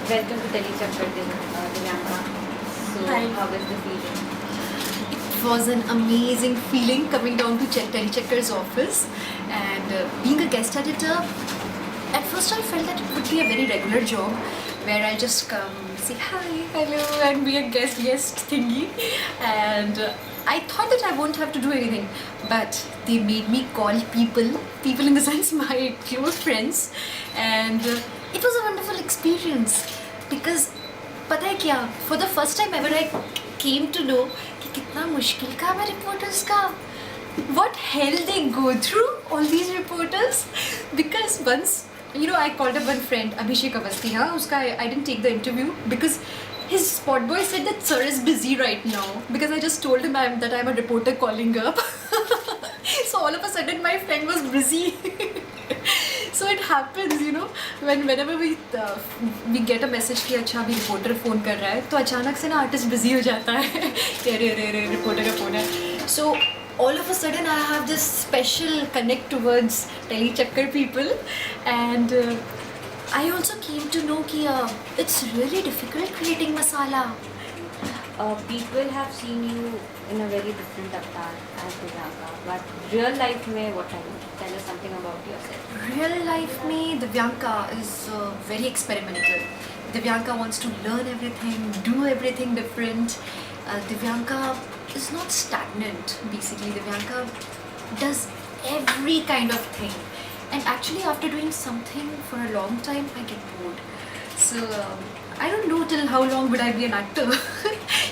Welcome to Telechakkar, Divyanka. So, Hi. how is the feeling? It was an amazing feeling coming down to Telechecker's office and being a guest editor. At first, I felt that it would be a very regular job where I'll just come, say hi, hello, and be a guest thingy. And I thought that I won't have to do anything, but they made me call people in the sense my close friends, and it was a wonderful experience because पता है क्या for the first time ever I came to know कि कितना मुश्किल काम है reporters का what hell they go through all these reporters because once you know I called up one friend Abhishek Avasthi हाँ उसका I didn't take the interview because his spot boy said that sir is busy right now because I just told him that I'm a reporter calling up so all of a sudden my friend was busy so it happens you know whenever we get a message कि अच्छा अभी reporter phone कर रहा है तो अचानक से ना आर्टिस्ट बिजी हो जाता है कि अरे अरे अरे रिपोर्टर का फ़ोन है so all of a sudden I have this special connect towards Telechakkar people and I also came to know कि it's really difficult creating masala. People have seen you in a very different avatar as Divyanka, but real life में what are you? Tell us something about yourself. Real life में Divyanka is very experimental. Divyanka wants to learn everything, do everything different. Divyanka is not stagnant. Basically, Divyanka does every kind of thing. And actually, after doing something for a long time, I get bored. So I don't know till how long would I be an actor.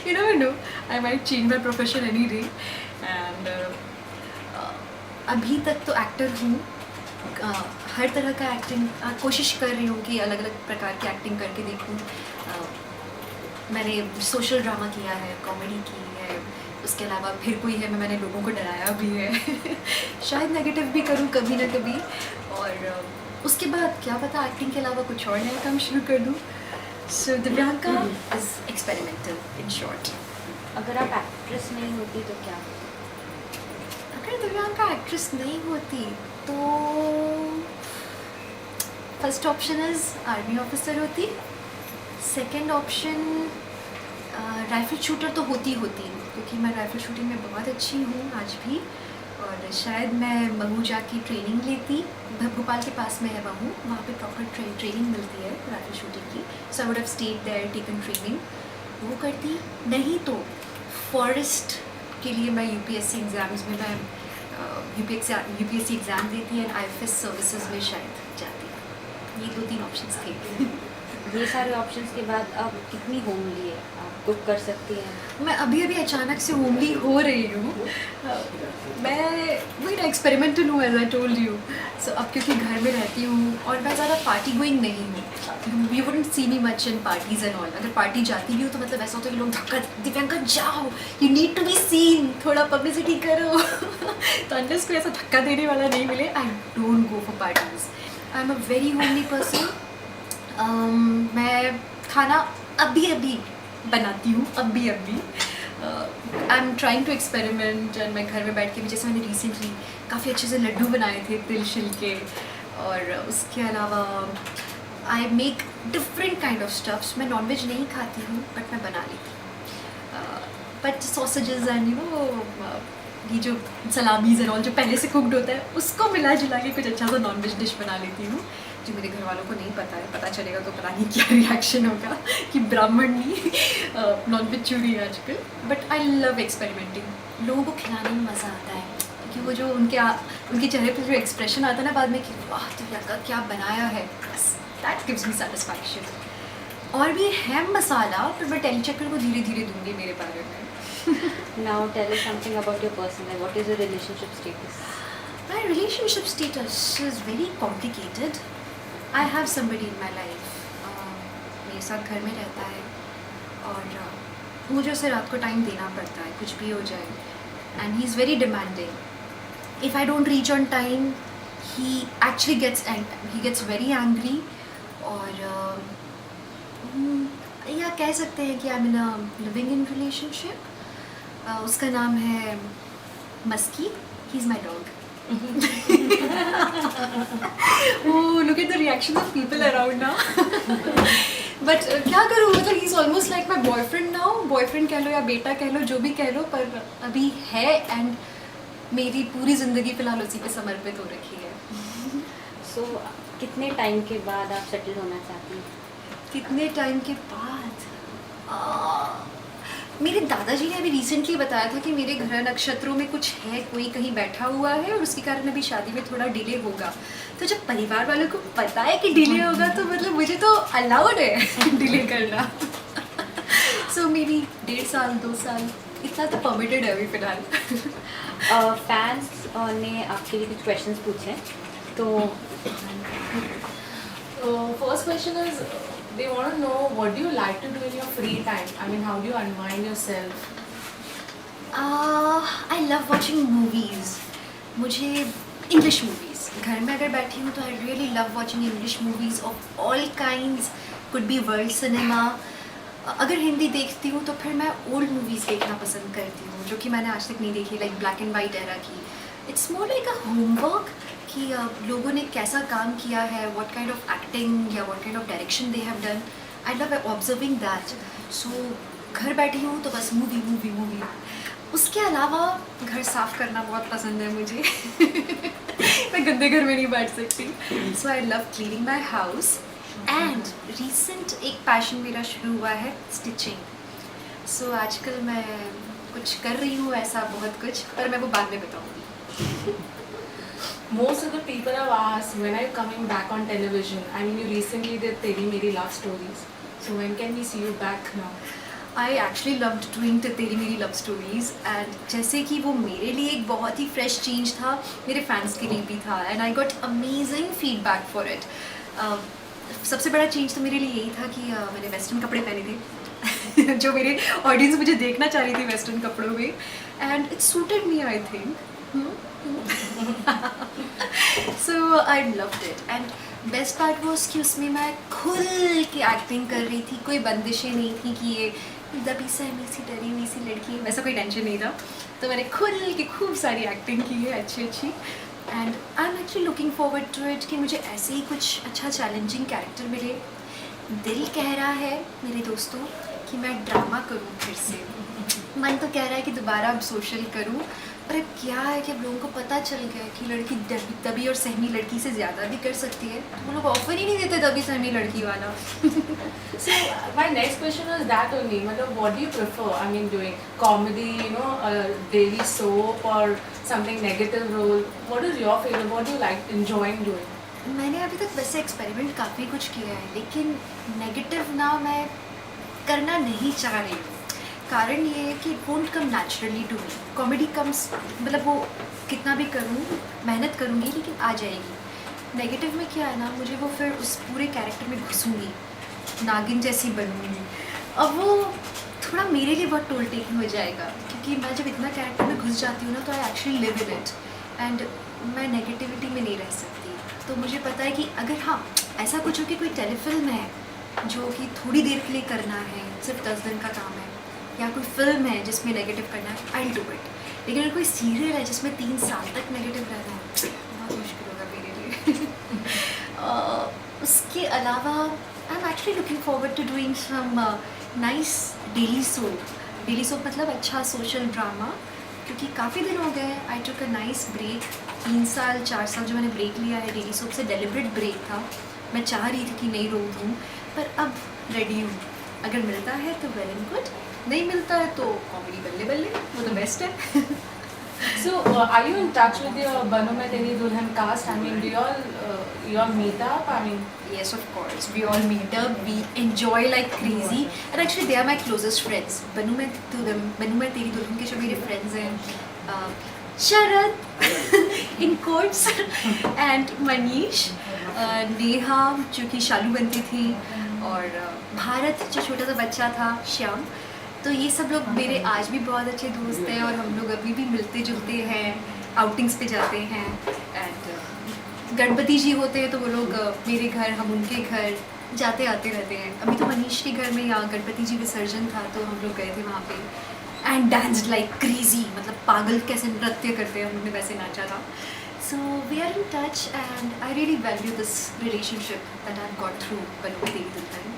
You never know. I might change my profession any day. And अभी तक तो actor हूँ हर तरह का acting कोशिश कर रही हूँ कि अलग अलग प्रकार की एक्टिंग करके देखूँ मैंने सोशल ड्रामा किया है कॉमेडी की है उसके अलावा फिर कोई है मैंने लोगों को डराया भी है शायद नेगेटिव भी करूँ कभी ना कभी और उसके बाद क्या पता एक्टिंग के अलावा कुछ और नया काम शुरू कर दूँ so Divyanka is experimental in short अगर आप एक्ट्रेस नहीं होती तो क्या होता? अगर दिव्यांका एक्ट्रेस नहीं होती तो first option is army officer होती सेकंड ऑप्शन राइफल शूटर तो होती क्योंकि मैं राइफल शूटिंग में बहुत अच्छी हूँ आज भी और शायद मैं महू जाके ट्रेनिंग लेती भोपाल के पास में है महू वहाँ पे प्रॉपर ट्रेनिंग मिलती है राइफल शूटिंग की so I would have stayed there taken training वो करती नहीं तो फॉरेस्ट के लिए मैं यूपीएससी एग्ज़ाम्स में मैं यूपीएससी एग्ज़ाम देती है आईएफएस सर्विसेज में शायद जाती ये 2-3 ऑप्शंस थे ये सारे ऑप्शंस के बाद अब कितनी होमली है? आप कुक कर सकती हैं? मैं अभी अचानक से होमली हो रही हूँ मैं वही ना एक्सपेरिमेंटल हूँ as I told you so अब क्योंकि घर में रहती हूँ और मैं ज़्यादा पार्टी गोइंग नहीं हूँ you wouldn't see me much in parties and all अगर पार्टी जाती भी हूँ तो मतलब ऐसा होता है कि लोग धक्का दिव्यांका जाओ you need to be seen थोड़ा पब्लिसिटी करो तो अनलेस कोई ऐसा धक्का देने वाला नहीं मिले I don't go for parties I am a very homely person मैं खाना अभी बनाती हूँ अभी I am trying to experiment and मैं घर में बैठ के भी जैसे मैंने रिसेंटली काफ़ी अच्छे से लड्डू बनाए थे तिल शिल के और उसके अलावा I make different kind of stuffs मैं नॉनवेज नहीं खाती हूँ बट मैं बना लेती but sausages and you know ये जो सलामीज़ एंड ऑल जो पहले से कुकड होता है उसको मिला जुला के कुछ अच्छा सा नॉनवेज डिश बना लेती हूँ जो मेरे घर वालों को नहीं पता है पता चलेगा तो पता नहीं क्या रिएक्शन होगा कि ब्राह्मण नहीं नॉनवेज चूरी है आजकल बट आई लव एक्सपेरिमेंटिंग लोगों को खिलाने में मज़ा आता है क्योंकि वो जो उनके चेहरे पर जो एक्सप्रेशन आता है ना बाद में कि वाह दिव्यांका क्या बनाया है बस दैट गिव्स मी सेटिस्फैक्शन और भी है मसाला फिर मैं टेलीचक्कर को धीरे धीरे दूंगी मेरे बारे में Now tell us something about your personal life. What is your relationship status? My relationship status is very complicated. I have somebody in my life. मेरे साथ घर में रहता है और मुझे उसे रात को टाइम देना पड़ता है कुछ भी हो जाए and he is very demanding. If I don't reach on time, he actually gets very angry और या कह सकते हैं कि I'm in a living in relationship. उसका नाम है Musky he is my dog Oh, look at the reaction of people around now. But क्या करूँ, मतलब he is almost like my boyfriend now, boyfriend कह लो या बेटा कह लो, जो भी कह लो, पर अभी है एंड मेरी पूरी ज़िंदगी फ़िलहाल उसी पे समर्पित हो रखी है। सो कितने टाइम के बाद आप सेटल होना चाहती हैं? कितने टाइम के बाद? मेरे दादाजी ने अभी रिसेंटली बताया था कि मेरे ग्रह नक्षत्रों में कुछ है, कोई कहीं बैठा हुआ है और उसके कारण अभी शादी में थोड़ा डिले होगा। तो जब परिवार वालों को पता है कि डिले होगा तो मतलब मुझे तो अलाउड है डिले करना। सो मे बी 1.5 साल 2 साल इतना तो परमिटेड है अभी फ़िलहाल। फैंस ने आपके लिए कुछ क्वेश्चंस पूछे हैं, तो First question is, they want to know what do you like to do in your free time? I mean, how do you unwind yourself? I love watching movies. मुझे इंग्लिश मूवीज़, घर में अगर बैठी हूँ तो I really love watching English movies of all kinds, could be world cinema. अगर हिंदी देखती हूँ तो फिर मैं ओल्ड मूवीज़ देखना पसंद करती हूँ, जो कि मैंने आज तक नहीं देखी, like black and white era की। It's more like a homework कि लोगों ने कैसा काम किया है, व्हाट काइंड ऑफ एक्टिंग या what kind of direction they have done. I love observing that. So घर बैठी हूँ तो बस मूवी मूवी मूवी। उसके अलावा घर साफ़ करना बहुत पसंद है मुझे। मैं गंदे घर में नहीं बैठ सकती। So I love cleaning my house and recent एक पैशन मेरा शुरू हुआ है स्टिचिंग। सो आजकल मैं कुछ कर रही हूँ ऐसा बहुत कुछ, पर मैं वो बाद में बताऊँगी। Most of the people have asked, when are you coming back on television? I mean, you recently did Teri Meri Love Stories. So when can we see you back now? I actually loved doing तेरी Meri love stories and जैसे कि वो मेरे लिए एक बहुत ही fresh change था, मेरे फैंस के लिए भी था and I got amazing feedback for it. सबसे बड़ा चेंज तो मेरे लिए यही था कि मैंने वेस्टर्न कपड़े पहने थे जो मेरे ऑडियंस मुझे देखना चाह रही थी वेस्टर्न कपड़ों में, and it suited me I think. So I loved it and best part was कि उसमें मैं खुल के एक्टिंग कर रही थी, कोई बंदिशें नहीं थी कि ये दबी सहमी सी डरी हुई सी लड़की, वैसा कोई टेंशन नहीं था। तो मैंने खुल के खूब सारी एक्टिंग की है अच्छी अच्छी, and I am actually looking forward to it कि मुझे ऐसे ही कुछ अच्छा चैलेंजिंग कैरेक्टर मिले। दिल कह रहा है मेरे दोस्तों कि मैं ड्रामा करूँ फिर से, मन तो कह रहा है कि दोबारा अब सोशल करूँ, पर अब क्या है कि अब लोगों को पता चल गया कि लड़की दबी और सहमी लड़की से ज़्यादा भी कर सकती है, तो वो लोग ऑफर ही नहीं देते दबी सहमी लड़की वाला। So my next question was that only. Matlab, what do you prefer? I mean, doing comedy, you know, a daily soap or something negative role? What is your favorite? What do you like enjoying doing? मैंने अभी तक वैसे experiment काफ़ी कुछ किया है, लेकिन negative ना मैं करना नहीं चाह रही हूँ। कारण ये है कि it won't come naturally to me. Comedy comes, मतलब वो कितना भी करूँ, मेहनत करूँगी लेकिन आ जाएगी। नेगेटिव में क्या है ना, मुझे वो फिर उस पूरे कैरेक्टर में घुसूँगी, नागिन जैसी बनूँगी। अब वो थोड़ा मेरे लिए बहुत टोल टेकिंग हो जाएगा, क्योंकि मैं जब इतना कैरेक्टर में घुस जाती हूँ ना तो I actually live in it and मैं नेगेटिविटी में नहीं रह सकती। तो मुझे पता है कि अगर हाँ ऐसा कुछ हो कि कोई टेलीफिल्म है जो कि थोड़ी देर के लिए करना है, सिर्फ 10 दिन का काम है, या कोई फिल्म है जिसमें नेगेटिव करना है, आई डू इट। लेकिन अगर कोई सीरियल है जिसमें 3 साल तक नेगेटिव रहना है, बहुत मुश्किल होगा मेरे लिए। उसके अलावा I am actually looking forward to doing some nice daily soap मतलब अच्छा सोशल ड्रामा, क्योंकि काफ़ी दिन हो गए। आई टुक अ नाइस ब्रेक, 3 साल 4 साल जो मैंने ब्रेक लिया है डेली सोप से, डेलिब्रेट ब्रेक था। मैं चाह रही थी कि नहीं रोकूँ, पर अब रेडी हूँ। अगर मिलता है तो वेल एंड गुड, नहीं मिलता है तो कॉमेडी बल्ले बल्ले, वो तो बेस्ट है। So are you in touch with your Banu Main Teri Dulhan cast? I mean, do you all meet up? I mean, Yes, of course. We all meet up. We enjoy like crazy. And actually, they are my closest friends. Banu Main Teri Dulhan के जो मेरे friends हैं, शरद in quotes and Manish, Neha जो कि शालू बनती थी, और भारत जो छोटा सा बच्चा था, श्याम। तो ये सब लोग मेरे आज भी बहुत अच्छे दोस्त हैं और हम लोग अभी भी मिलते जुलते हैं, आउटिंग्स पे जाते हैं। एंड गणपति जी होते हैं तो वो लोग मेरे घर, हम उनके घर जाते आते रहते हैं। अभी तो मनीष के घर में यहाँ गणपति जी विसर्जन था तो हम लोग गए थे वहाँ पे एंड डांस लाइक क्रेजी, मतलब पागल कैसे नृत्य करते हैं हमने वैसे नाचा था। So we are in touch and I really value this relationship that I got through Banu Teri Dulhan.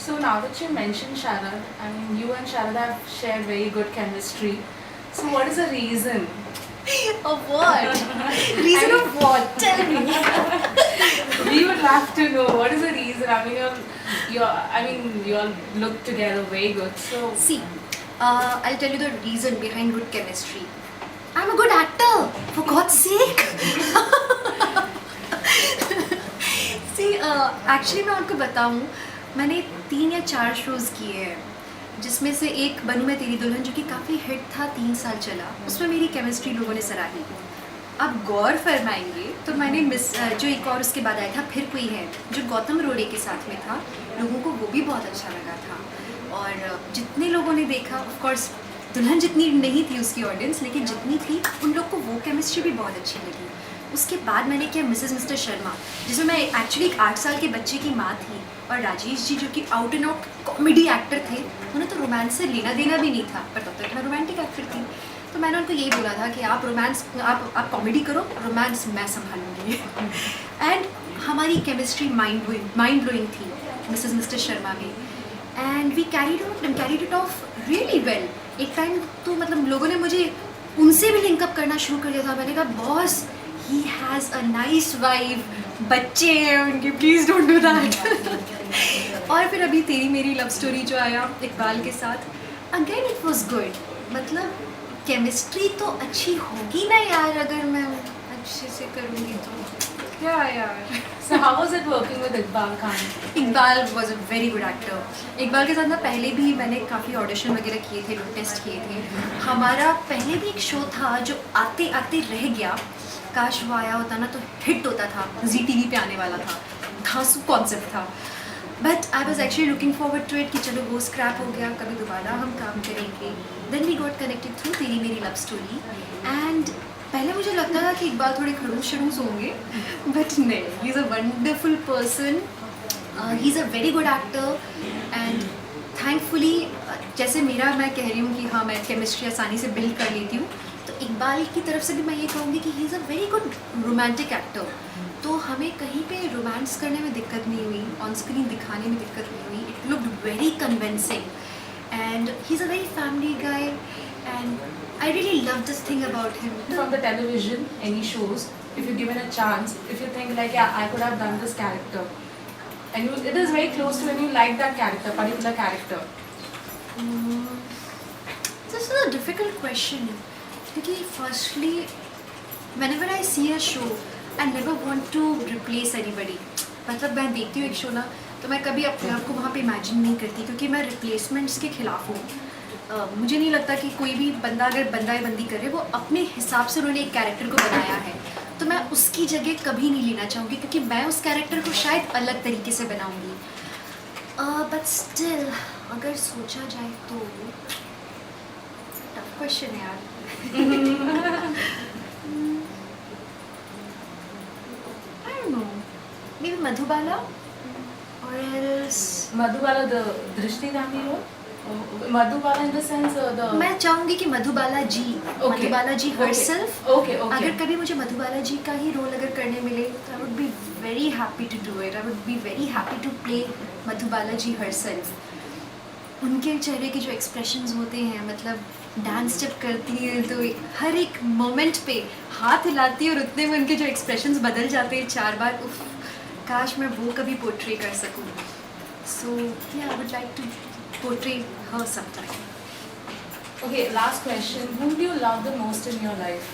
so So now that you mentioned Sharad, I mean, you and Sharad have shared very good chemistry. So what is the reason? Of what? Reason of what? Tell me. We would love to know what is the reason. I mean, you all look together very good. So See, I'll tell you the reason behind good chemistry. I'm a good actor, for God's sake. See, actually मैं आपको बताऊँ, मैंने 3 या 4 shows किए हैं, जिसमें से एक बनूं मैं तेरी दुल्हन जो कि काफ़ी हिट था, 3 साल चला, उसमें मेरी केमिस्ट्री लोगों ने सराही। अब गौर फरमाएंगे तो मैंने जो एक और उसके बाद आया था फिर कोई है, जो गौतम रोड़े के साथ में था, लोगों को वो भी बहुत अच्छा लगा था। और जितने लोगों ने देखा, ऑफ कोर्स दुल्हन जितनी नहीं थी उसकी ऑडियंस, लेकिन जितनी थी उन लोग को वो केमिस्ट्री भी बहुत अच्छी लगी। उसके बाद मैंने किया मिसेस मिस्टर शर्मा, जिसमें मैं एक्चुअली एक 8 साल के बच्चे की माँ थी, और राजेश जी जो कि out and out comedy actor थे, उन्हें तो रोमांस से लेना देना भी नहीं था, पर तब तक मैं रोमांटिक एक्टर थी। तो मैंने उनको यही बोला था कि आप रोमांस, आप कॉमेडी करो, रोमांस मैं संभालूंगी। एंड हमारी केमिस्ट्री माइंड ब्लोइंग थी मिसेस मिस्टर शर्मा में, and we carried it off really well. एक टाइम तो मतलब लोगों ने मुझे उनसे भी लिंकअप करना शुरू कर दिया था। मैंने कहा boss, he has a nice wife, बच्चे हैं उनके, प्लीज़ डोंट डू दैट। और फिर अभी तेरी मेरी लव स्टोरी जो आया इकबाल के साथ, अगेन इट वॉज गुड। मतलब केमिस्ट्री तो अच्छी होगी ना यार, अगर मैं अच्छे से करूँगी तो क्या यार। So how was it working with Iqbal Khan? Iqbal was a very good actor. Iqbal के साथ ना पहले भी मैंने काफ़ी ऑडिशन वगैरह किए थे, टेस्ट किए थे। हमारा पहले भी एक शो था जो आते आते रह गया, काश वो आया होता ना तो हिट होता था, ZTV पे आने वाला था, घासू कॉन्सेप्ट था। But I was actually looking forward to it कि चलो वो स्क्रैप हो गया, कभी दोबारा हम काम करेंगे। Then we got connected through Teri Meri love story. And पहले मुझे लगता था कि इकबाल थोड़े खड़ूस शड़ूस होंगे, बट नहीं, he is a wonderful person, he is a very good actor. And thankfully जैसे मेरा, मैं कह रही हूँ कि हाँ मैं केमिस्ट्री आसानी से बिल्ड कर लेती हूँ, तो इकबाल की तरफ से भी मैं ये कहूँगी कि he is a very good romantic actor. तो हमें कहीं पे रोमांस करने में दिक्कत नहीं हुई, ऑन स्क्रीन दिखाने में दिक्कत नहीं हुई। It looked very convincing, and he is a very family guy, and I really love this thing about him. From the television, any shows, if you're given a chance, if you think like, yeah, I could have done this character, and it is very close to when you like that character, particular character. This is a difficult question. Because firstly, whenever I see a show, I never want to replace anybody. मतलब मैं देखती हूँ एक show ना, तो मैं कभी अपने आप को वहाँ पे इमेजिन नहीं करती, क्योंकि मैं रिप्लेसमेंट्स के खिलाफ हूँ। मुझे नहीं लगता कि कोई भी बंदा अगर बंदी करे, वो अपने हिसाब से उन्होंने एक कैरेक्टर को बनाया है, तो मैं उसकी जगह कभी नहीं लेना चाहूँगी, क्योंकि मैं उस कैरेक्टर को शायद अलग तरीके से बनाऊँगी। बट स्टिल अगर सोचा जाए तो टफ क्वेश्चन है यार। I don't know, may be Madhubala or else Madhubala, the Drishti Dami role? Madhubala in the sense the... मैं चाहूँगी कि मधुबाला जी, मधुबाला जी herself। Okay. अगर कभी मुझे मधुबाला जी का ही रोल अगर करने मिले, तो I would be very happy to do it. I would be very happy to play Madhubala ji herself। उनके चेहरे के जो एक्सप्रेशंस होते हैं, मतलब डांस जब करती है तो हर एक मोमेंट पे हाथ हिलाती है, और उतने में उनके जो एक्सप्रेशंस बदल जाते हैं 4 बार। उफ, काश मैं वो कभी पोर्ट्रे कर सकूँ। सो या I would like to portray her sometime. Okay, last question. Whom do you love the most in your life?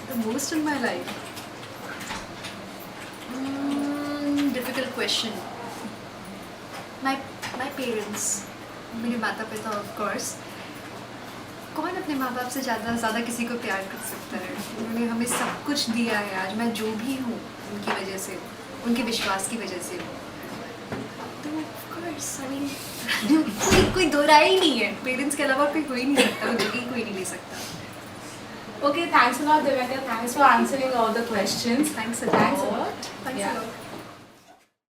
The most in my life? Difficult question. My parents, मेरे माता पिता of course. कौन अपने माँ बाप से ज़्यादा किसी को प्यार कर सकता है? उन्होंने हमें सब कुछ दिया है, आज मैं जो भी हूँ उनकी वजह से, उनके विश्वास की वजह से। तो of course, I mean, कोई दो राय ही नहीं है, पेरेंट्स के अलावा कोई हो ही नहीं सकता, वो जगह कोई नहीं ले सकता। Okay, thanks a lot, Devendra. Thanks for answering all the questions. Thanks a lot. Yeah. lot.